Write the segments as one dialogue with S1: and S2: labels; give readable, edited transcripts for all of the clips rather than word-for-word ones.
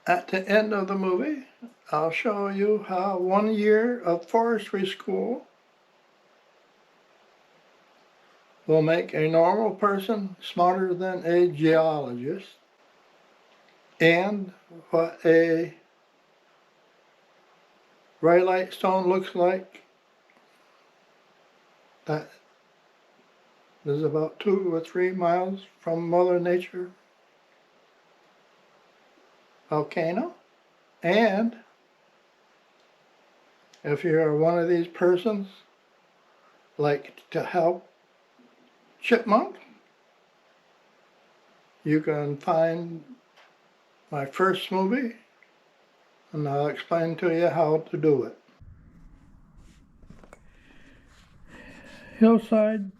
S1: At the end of the movie, I'll show you how 1 year of forestry school will make a normal person smarter than a geologist, and what a rhyolite stone looks like. That is about 2 or 3 miles from Mother Nature Volcano. And if you're one of these persons like to help chipmunk, you can find my first movie and I'll explain to you how to do it. Hillside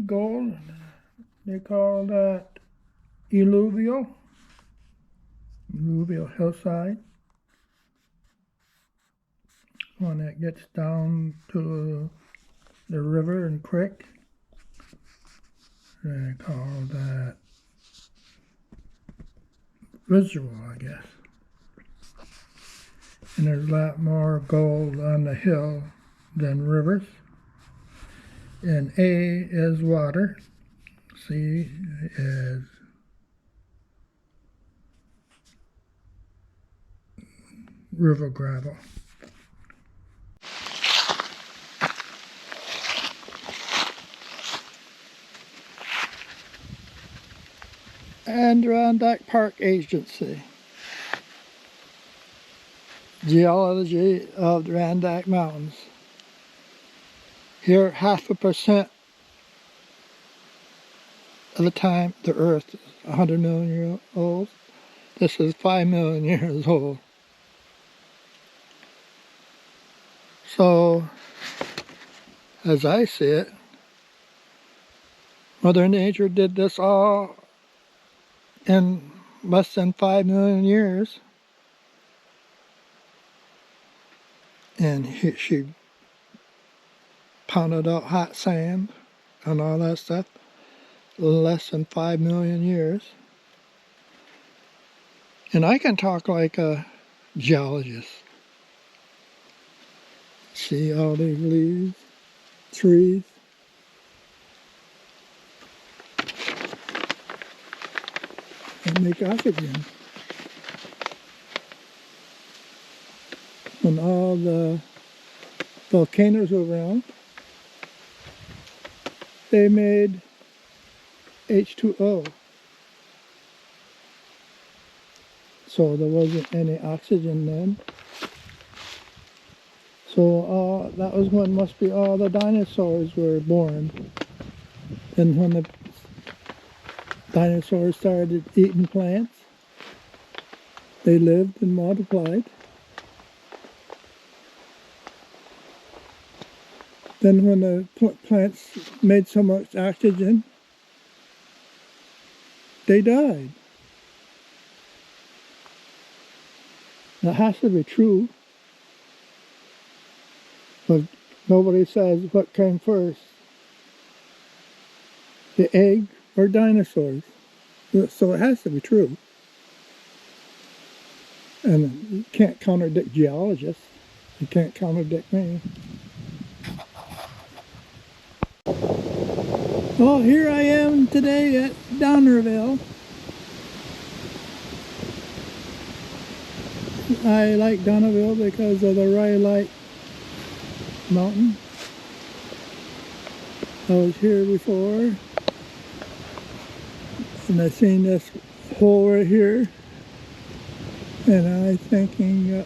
S1: gold, they call that alluvial hillside. When it gets down to the river and creek, they call that visual, I guess. And there's a lot more gold on the hill than rivers. And A is water, C is river gravel. Adirondack Park Agency. Geology of the Adirondack Mountains. Here, 0.5% of the time the Earth is 100 million years old. This is 5 million years old. So, as I see it, Mother Nature did this all in less than 5 million years. And she pounded out hot sand and all that stuff less than 5 million years. And I can talk like a geologist. See all these leaves, trees. And make oxygen. When all the volcanoes were around, they made H2O. So there wasn't any oxygen then. So that was when must be all the dinosaurs were born. And when the dinosaurs started eating plants, they lived and multiplied. Then when the plants made so much oxygen, they died. That has to be true, but nobody says what came first, the egg or dinosaurs. So it has to be true. And you can't contradict geologists. You can't contradict me. Well, here I am today at Donnerville. I like Donnerville because of the rhyolite mountain. I was here before, and I seen this hole right here, and I was thinking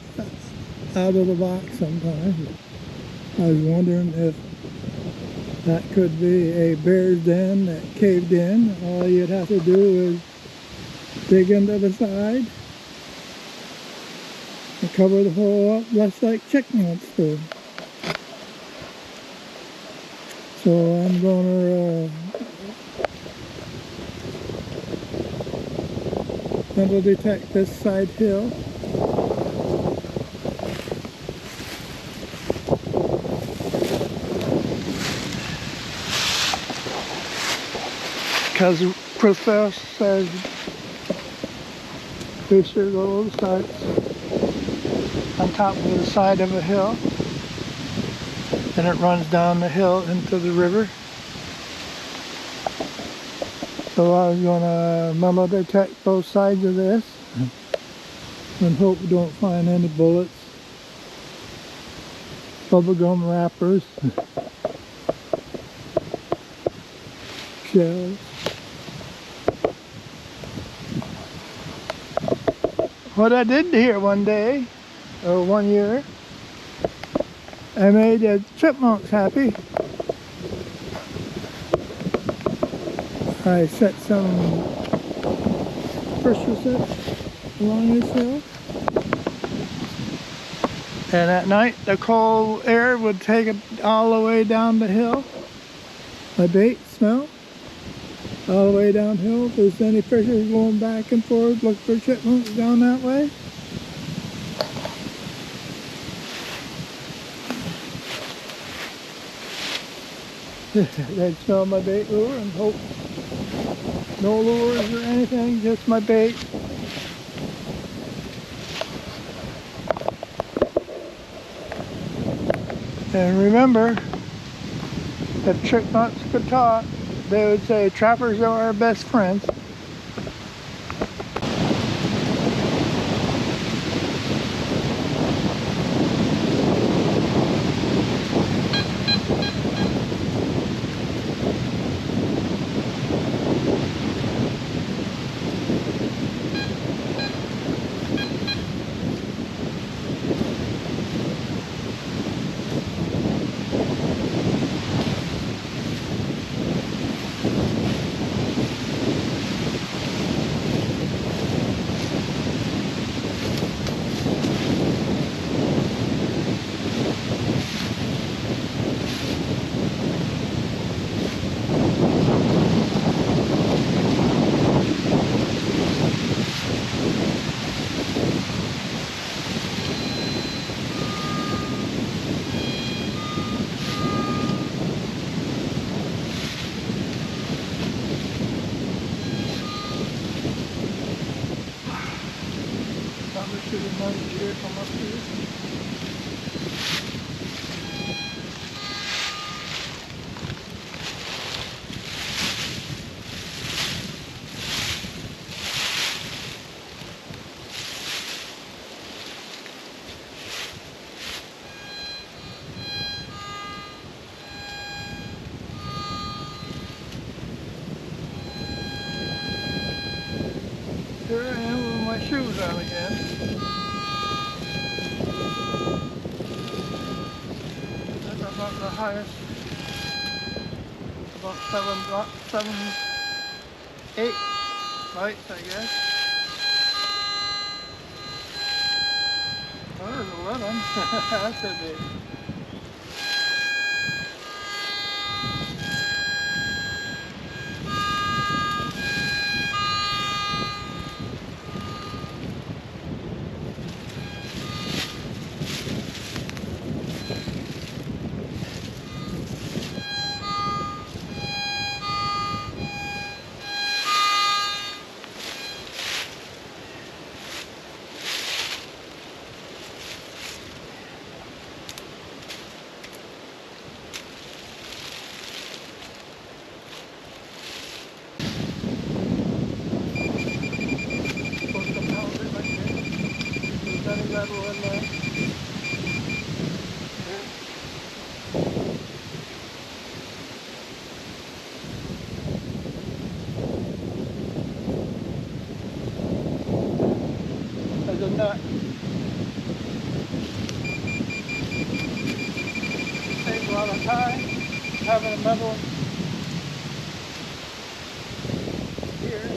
S1: out of the box sometimes. I was wondering if that could be a bear's den that caved in. All you'd have to do is dig into the side and cover the hole up just like chickens do. So I'm going to detect this side hill. Because Professor says Fisher Road starts on top of the side of a hill, and it runs down the hill into the river. So I was gonna metal detect both sides of this and hope we don't find any bullets, bubblegum wrappers, shells. What I did here one day, or one year, I made the chipmunks happy. I set some pressure sets along this hill. And at night, the cold air would take it all the way down the hill. My bait smell. All the way downhill. If there's any pressure going back and forth, look for chipmunks down that way. They'd smell my bait lure and hope no lures or anything, just my bait. And remember, if chipmunks could talk, they would say trappers are our best friends. From up here. Here I am with my shoes on again. About the highest, about 8 lights, I guess. Oh, there's 11. That's a bit. There's a nut. Saves a lot of time having a metal here.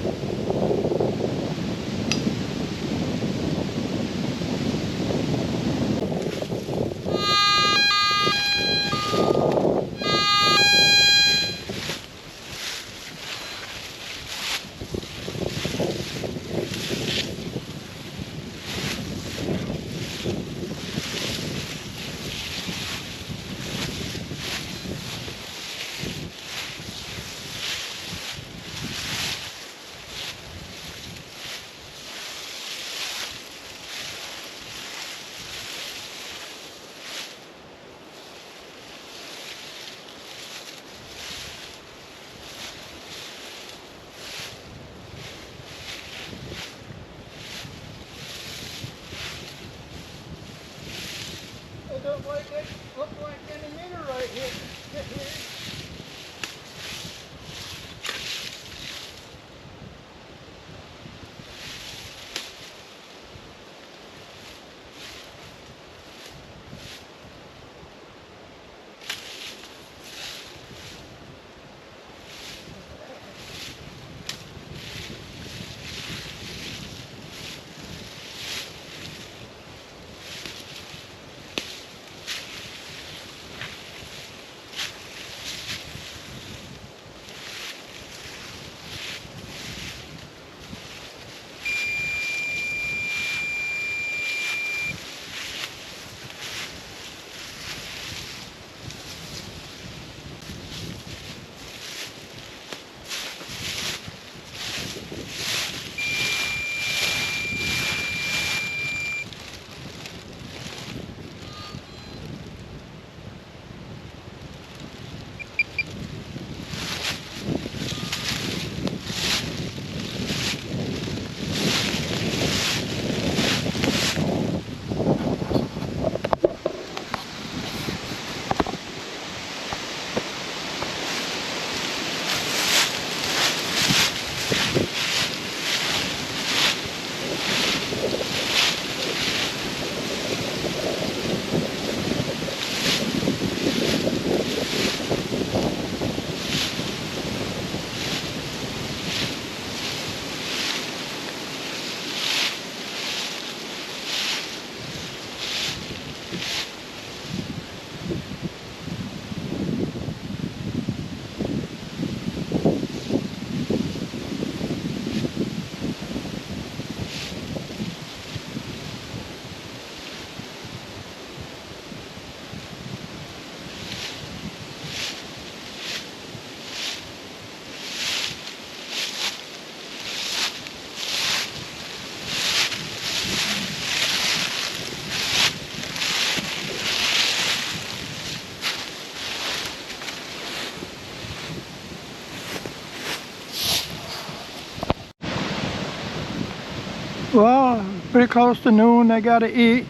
S1: now pretty close to noon. I gotta eat,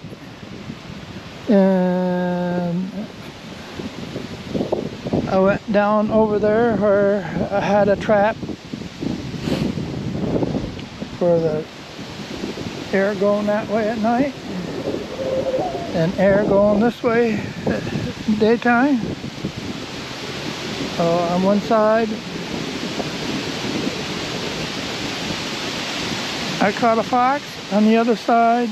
S1: and I went down over there where I had a trap for the air going that way at night and air going this way at daytime. So on one side I caught a fox, on the other side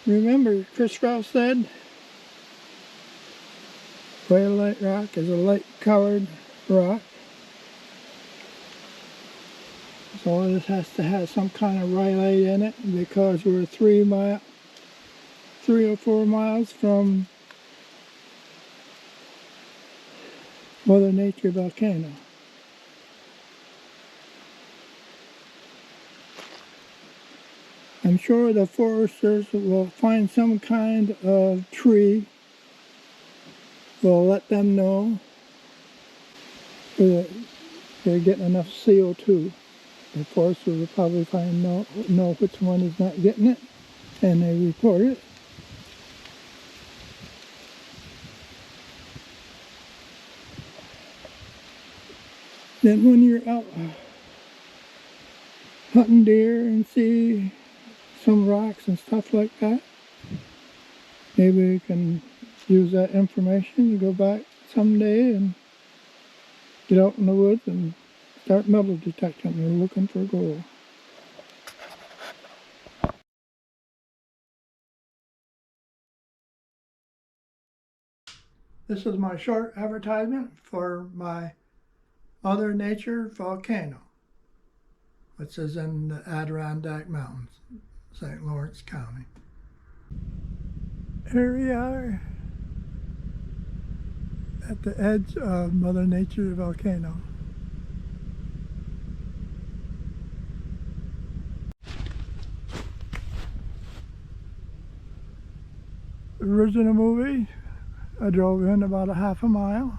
S1: remember Chris Rouse said Rhyolite rock is a light colored rock. So this has to have some kind of rhyolite in it because we're 3 or 4 miles from Mother Nature Volcano. I'm sure the foresters will find some kind of tree. We'll let them know that they're getting enough CO2. The foresters will probably know which one is not getting it, and they report it. Then when you're out hunting deer and see some rocks and stuff like that, maybe you can use that information to go back someday and get out in the woods and start metal detecting and looking for gold. This is my short advertisement for my Mother Nature Volcano, which is in the Adirondack Mountains, St. Lawrence County. Here we are at the edge of Mother Nature Volcano. The original movie, I drove in about a half a mile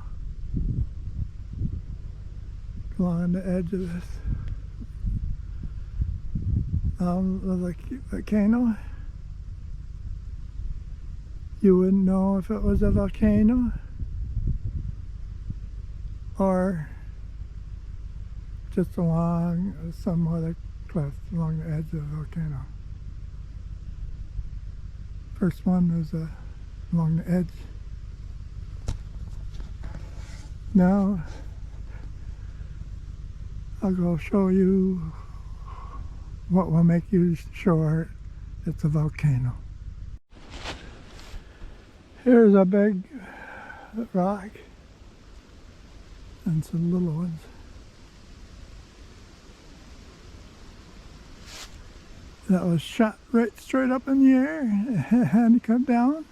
S1: along the edge of this volcano. You wouldn't know if it was a volcano or just along some other cliff along the edge of the volcano. First one was along the edge. Now I'll go show you what will make you sure it's a volcano. Here's a big rock and some little ones. That was shot right straight up in the air and had to come down.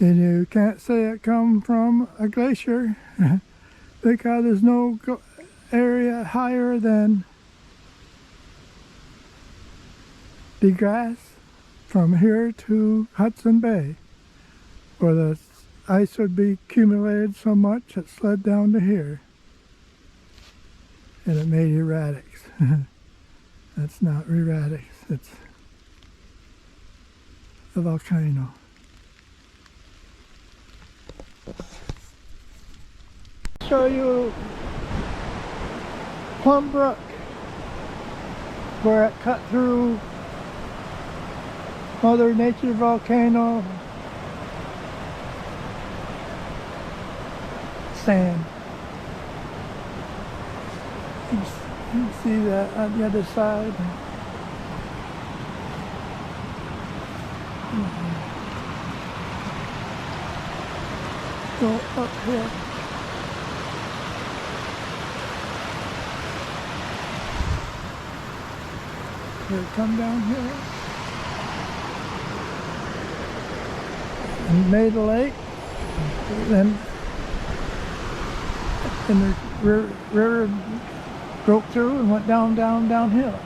S1: And you can't say it come from a glacier because there's no area higher than the grass from here to Hudson Bay, where the ice would be accumulated so much it slid down to here and it made erratics. That's not erratics, it's a volcano. Show you Plum Brook, where it cut through Mother Nature Volcano sand. You can see that on the other side. Go up here. Here, come down here and made a lake. Then and the river broke through and went downhill.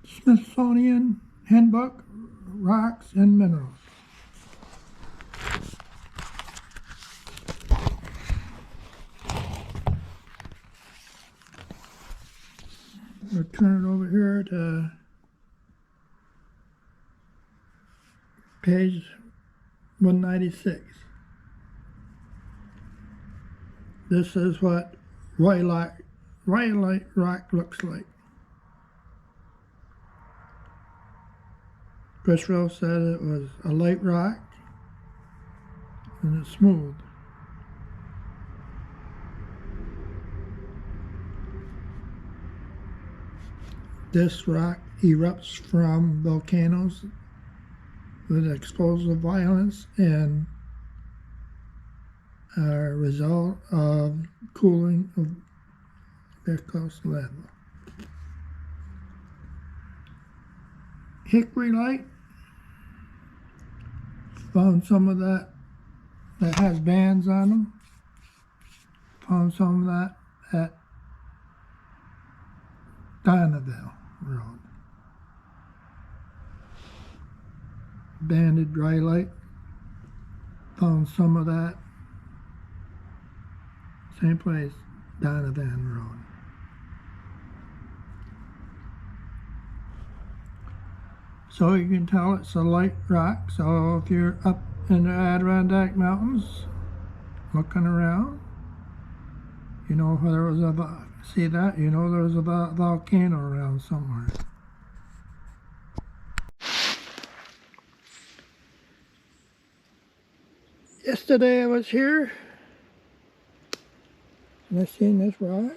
S1: Smithsonian Handbook, Rocks and Minerals. We'll turn it over here to page 196. This is what rhyolite rock looks like. Criswell said it was a light rock and it's smooth. This rock erupts from volcanoes with explosive violence and a result of cooling of viscous lava. Hickory light, found some of that has bands on them. Found some of that at Adirondack Road. Banded rhyolite, found some of that same place, Adirondack Road. So you can tell it's a light rock. So if you're up in the Adirondack Mountains looking around, you know there was see that? You know there was a volcano around somewhere. Yesterday I was here and I seen this rock.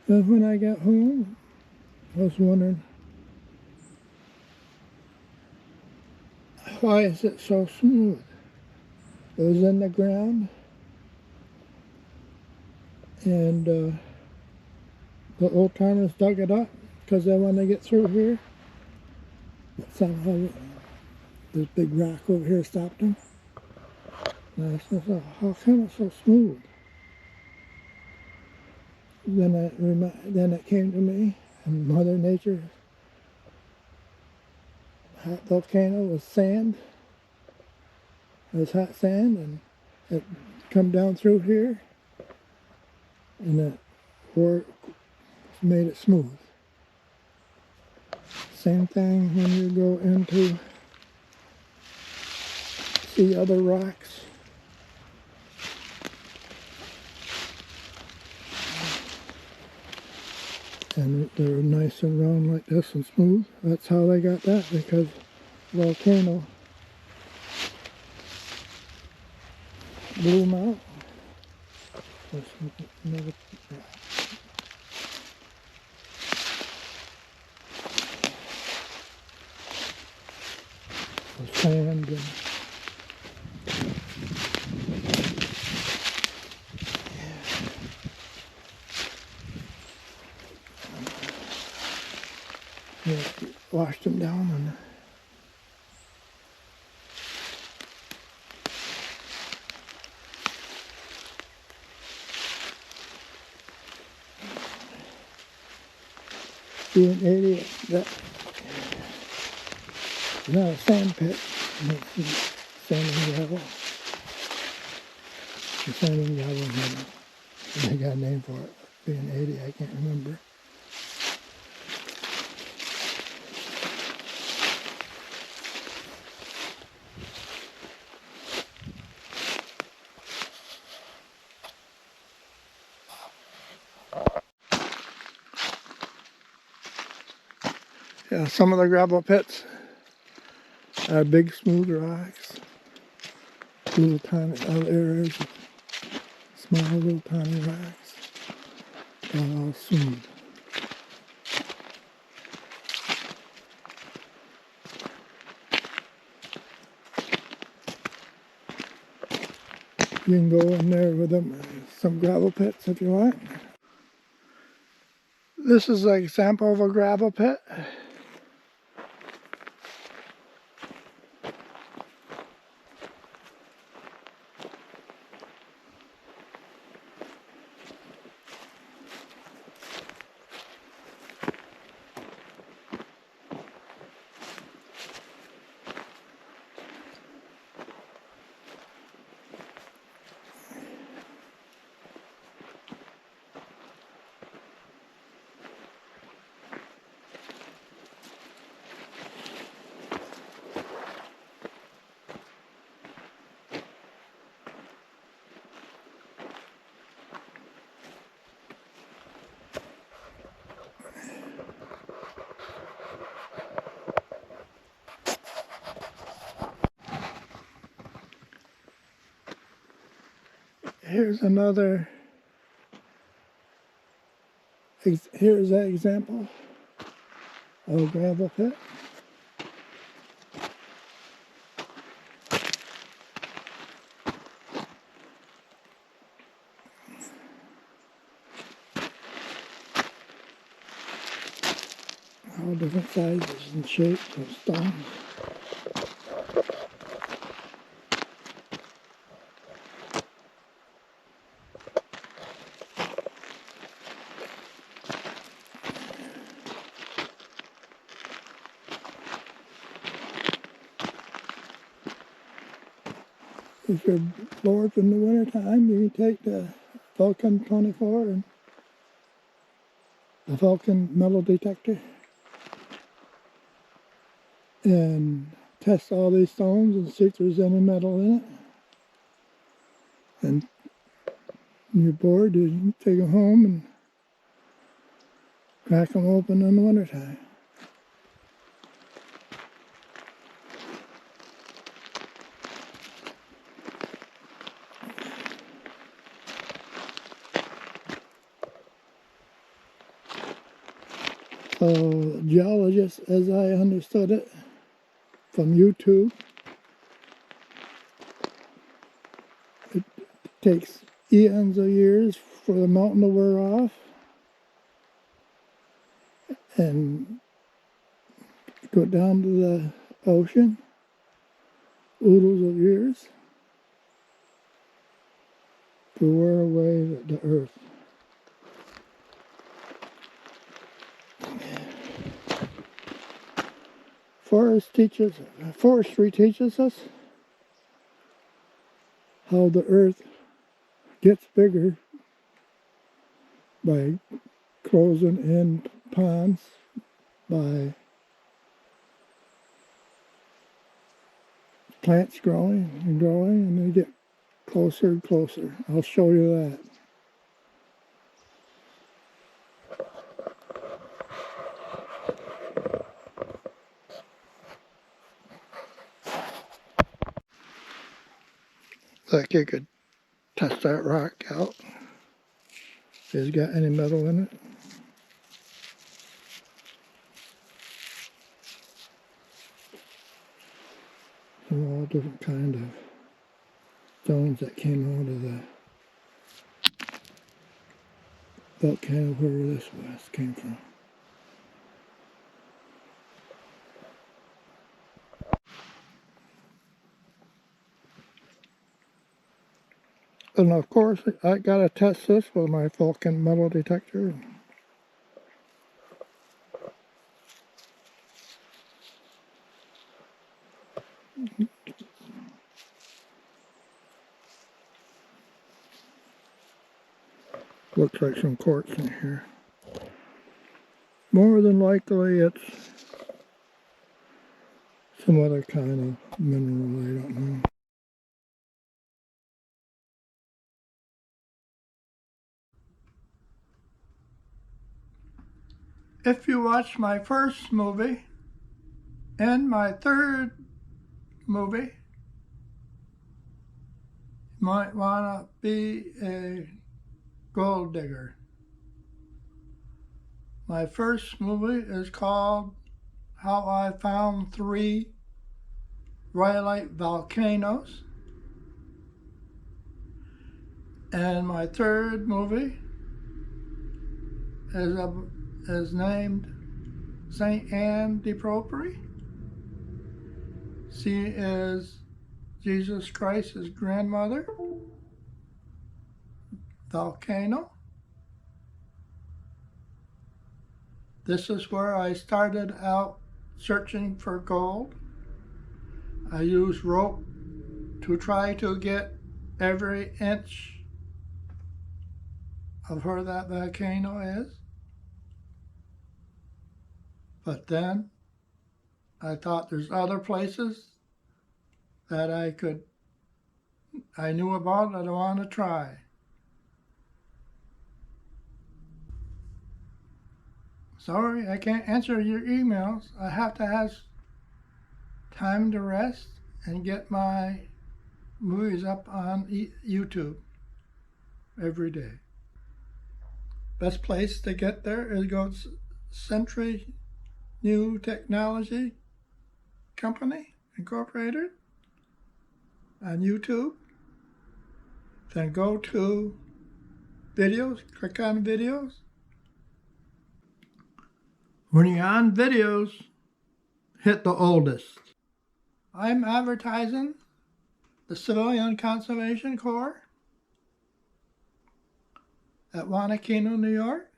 S1: And when I got home, I was wondering, why is it so smooth? It was in the ground, and the old timers dug it up because they wanted to get through here. But somehow this big rock over here stopped them. And I said, oh, how come it's so smooth? Then it came to me, and Mother Nature hot volcano was sand. It was hot sand, and it come down through here, and it made it smooth. Same thing when you go into see other rocks. And they're nice and round like this and smooth. That's how they got that, because volcano blew them out. Another sand and yeah, washed them down and be an idiot. That's not a sand pit. It's sand and gravel. The sand and gravel, they got a name for it. Be an idiot, I can't remember. Yeah, some of the gravel pits are big smooth rocks, little tiny other areas, small little tiny rocks, all smooth. You can go in there with them, some gravel pits if you want. This is an example of a gravel pit. Here's another, here's an example of a gravel pit. All different sizes and shapes of stones. If you're bored in the wintertime, you can take the Vulcan 24 and the Vulcan metal detector and test all these stones and see if there's any metal in it. And when you're bored, you can take them home and crack them open in the wintertime. So, geologist, as I understood it from YouTube, it takes eons of years for the mountain to wear off and go down to the ocean, oodles of years, to wear away the earth. Forestry teaches us how the earth gets bigger by closing in ponds, by plants growing and growing, and they get closer and closer. I'll show you that. Like you could test that rock out. If it's got any metal in it. Some all different kind of stones that came out of the volcano where this came from. And of course, I gotta test this with my Vulcan metal detector. Looks like some quartz in here. More than likely, it's some other kind of mineral, I don't know. If you watch my first movie and my third movie, you might want to be a gold digger. My first movie is called How I Found 3 Rhyolite Volcanoes. And my third movie is named St. Anne de Proprie. She is Jesus Christ's grandmother. Volcano. This is where I started out searching for gold. I used rope to try to get every inch of where that volcano is. But then I thought there's other places that I knew about that I want to try. Sorry, I can't answer your emails. I have to have time to rest and get my movies up on YouTube every day. Best place to get there is go to Century New Technology Company Incorporated on YouTube. Then go to videos, click on videos. When you're on videos, hit the oldest. I'm advertising the Civilian Conservation Corps at Wanakino, New York.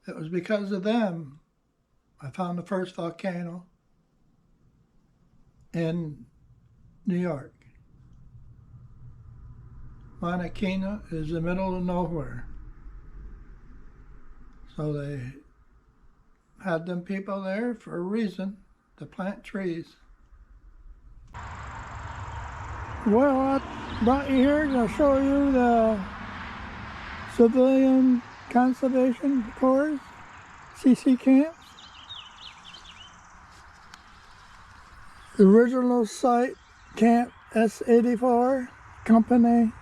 S1: It was because of them I found the first volcano in New York. Wanakino is the middle of nowhere. So they had them people there for a reason, to plant trees. Well, I brought you here to show you the Civilian Conservation Corps, CC camps. The original site, Camp S84, Company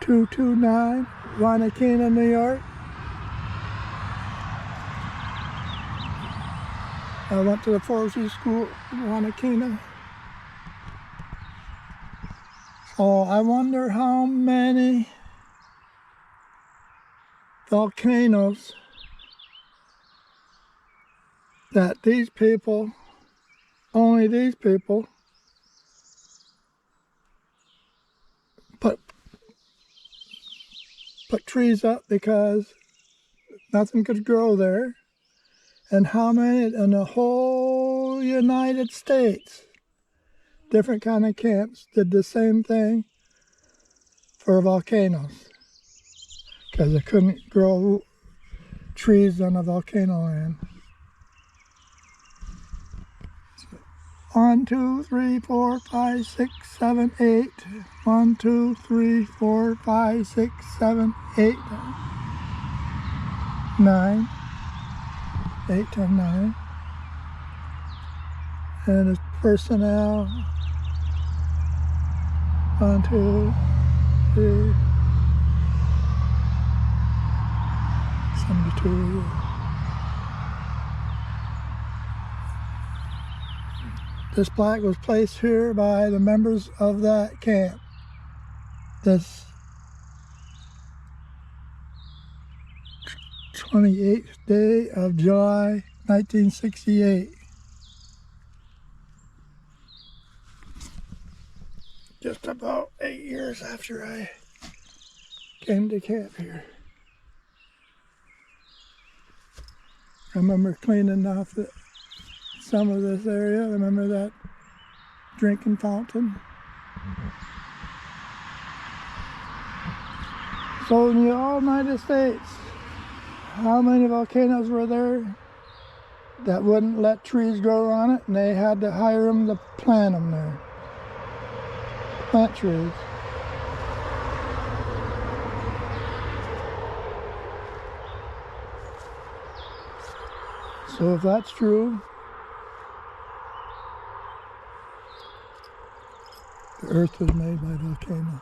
S1: 229, Wanakino, New York. I went to the forestry school in Wanakino. So I wonder how many volcanoes that these people, only these people, put trees up because nothing could grow there. And how many in the whole United States, different kind of camps, did the same thing for volcanoes, because they couldn't grow trees on a volcano land. 1, 2, 3, 4, 5, 6, 7, 8. 1, 2, 3, 4, 5, 6, 7, 8, 9. 8 to 9. And his personnel. 1, 2, 3. 72. This plaque was placed here by the members of that camp. This 28th day of July, 1968. Just about 8 years after I came to camp here. I remember cleaning off some of this area. I remember that drinking fountain. So in the all United States, how many volcanoes were there that wouldn't let trees grow on it, and they had to hire them to plant them there? Plant trees. So if that's true, the earth was made by volcanoes.